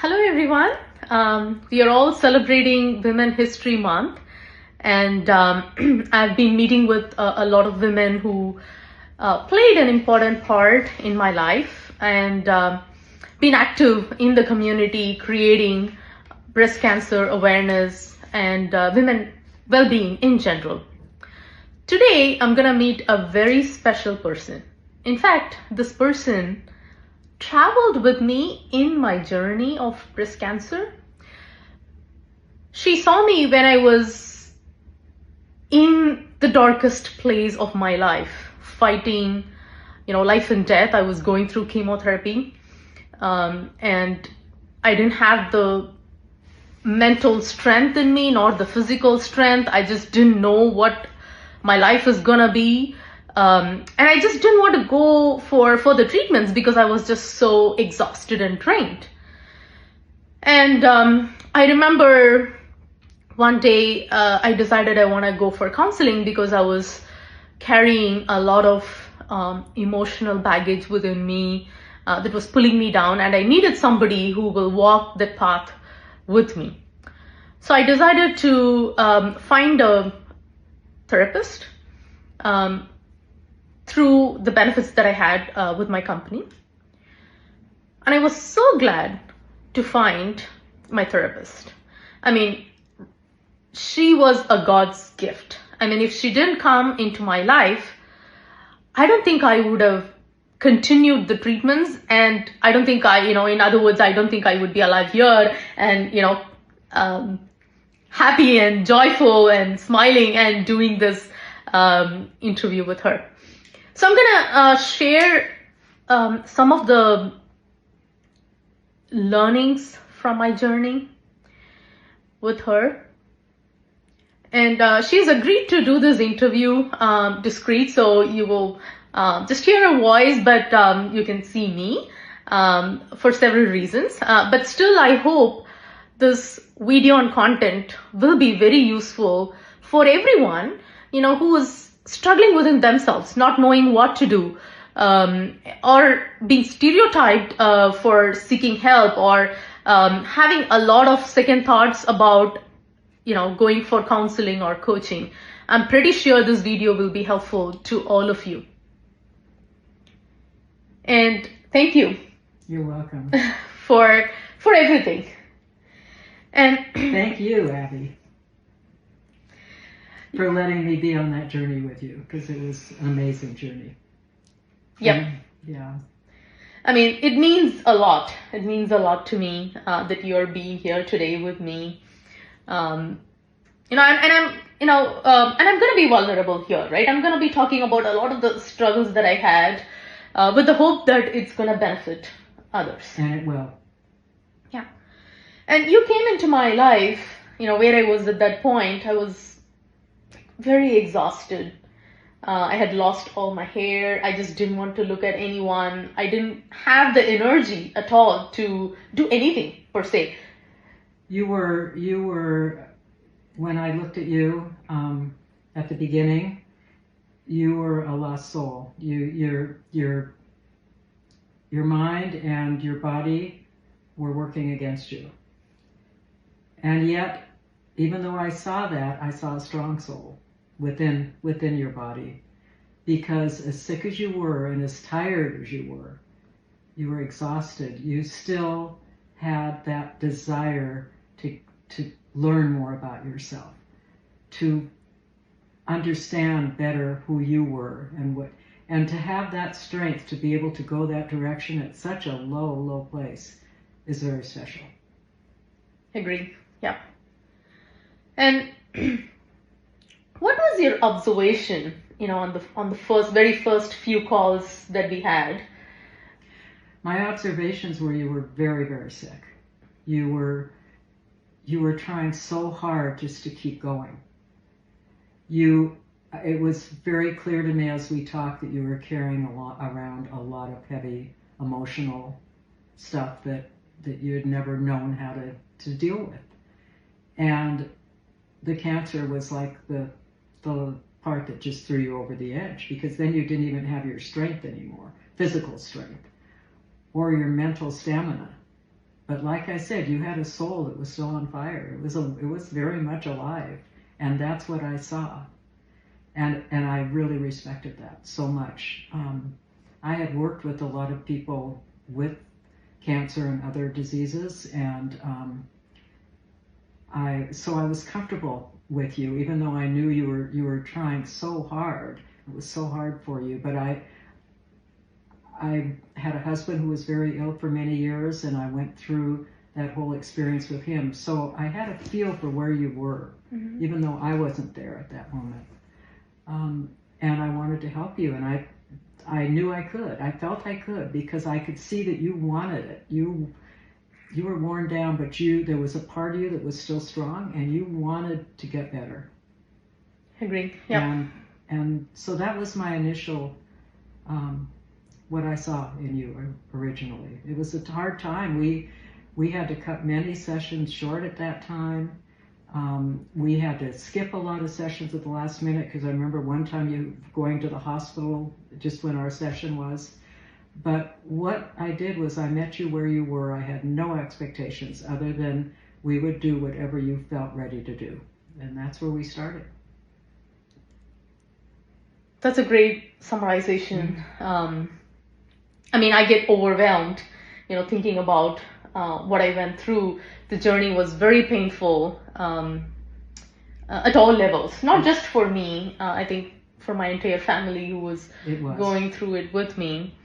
Hello everyone. We are all celebrating Women History Month, and I've been meeting with a lot of women who played an important part in my life and been active in the community, creating breast cancer awareness and women well-being in general. Today, I'm gonna meet a very special person. In fact, this person traveled with me in my journey of breast cancer. She saw me when I was in the darkest place of my life, fighting, life and death. I was going through chemotherapy, and I didn't have the mental strength in me, nor the physical strength. I just didn't know what my life is gonna be. And I just didn't want to go for the treatments because I was just so exhausted and drained. And I remember one day I decided I want to go for counseling because I was carrying a lot of emotional baggage within me that was pulling me down, and I needed somebody who will walk that path with me. So I decided to find a therapist through the benefits that I had with my company. And I was so glad to find my therapist. I mean, she was a God's gift. I mean, if she didn't come into my life, I don't think I would have continued the treatments. And I don't think in other words, I don't think I would be alive here and, happy and joyful and smiling and doing this interview with her. So I'm gonna share some of the learnings from my journey with her. And she's agreed to do this interview discreet, so you will just hear her voice, but you can see me for several reasons. But still, I hope this video and content will be very useful for everyone, who is struggling within themselves, not knowing what to do, or being stereotyped for seeking help, or having a lot of second thoughts about, going for counseling or coaching. I'm pretty sure this video will be helpful to all of you. And thank you. You're welcome. for everything. And thank you, Abby, for letting me be on that journey with you, because it was an amazing journey. Yep. Yeah. I mean, it means a lot. It means a lot to me that you're being here today with me. And I'm going to be vulnerable here, right? I'm going to be talking about a lot of the struggles that I had, with the hope that it's going to benefit others. And it will. Yeah. And you came into my life, where I was at that point. I was very exhausted. I had lost all my hair. I just didn't want to look at anyone. I didn't have the energy at all to do anything per se. You were, when I looked at you at the beginning, you were a lost soul. Your mind and your body were working against you. And yet, even though I saw that, I saw a strong soul within your body, because as sick as you were and as tired as you were exhausted, you still had that desire to learn more about yourself, to understand better who you were and to have that strength to be able to go that direction at such a low place is very special. Agree. Yeah. And what was your observation, on the very first few calls that we had? My observations were you were very, very sick. You were trying so hard just to keep going. It was very clear to me as we talked that you were carrying around a lot of heavy emotional stuff that you had never known how to deal with. And the cancer was like the part that just threw you over the edge, because then you didn't even have your strength anymore, physical strength, or your mental stamina. But like I said, you had a soul that was still on fire. It was very much alive, and that's what I saw, and I really respected that so much. I had worked with a lot of people with cancer and other diseases, and I was comfortable with you, even though I knew you were trying so hard. It was so hard for you, but I had a husband who was very ill for many years, and I went through that whole experience with him. So I had a feel for where you were, even though I wasn't there at that moment. And I wanted to help you, and I knew I could. I felt I could, because I could see that you wanted it. You were worn down, but there was a part of you that was still strong, and you wanted to get better. Agree. Yeah. And so that was my initial, what I saw in you originally. It was a hard time. We had to cut many sessions short at that time. We had to skip a lot of sessions at the last minute, because I remember one time you going to the hospital just when our session was. But what I did was I met you where you were. I had no expectations other than we would do whatever you felt ready to do. And that's where we started. That's a great summarization. I mean, I get overwhelmed, thinking about what I went through. The journey was very painful at all levels, not just for me. I think for my entire family who was going through it with me.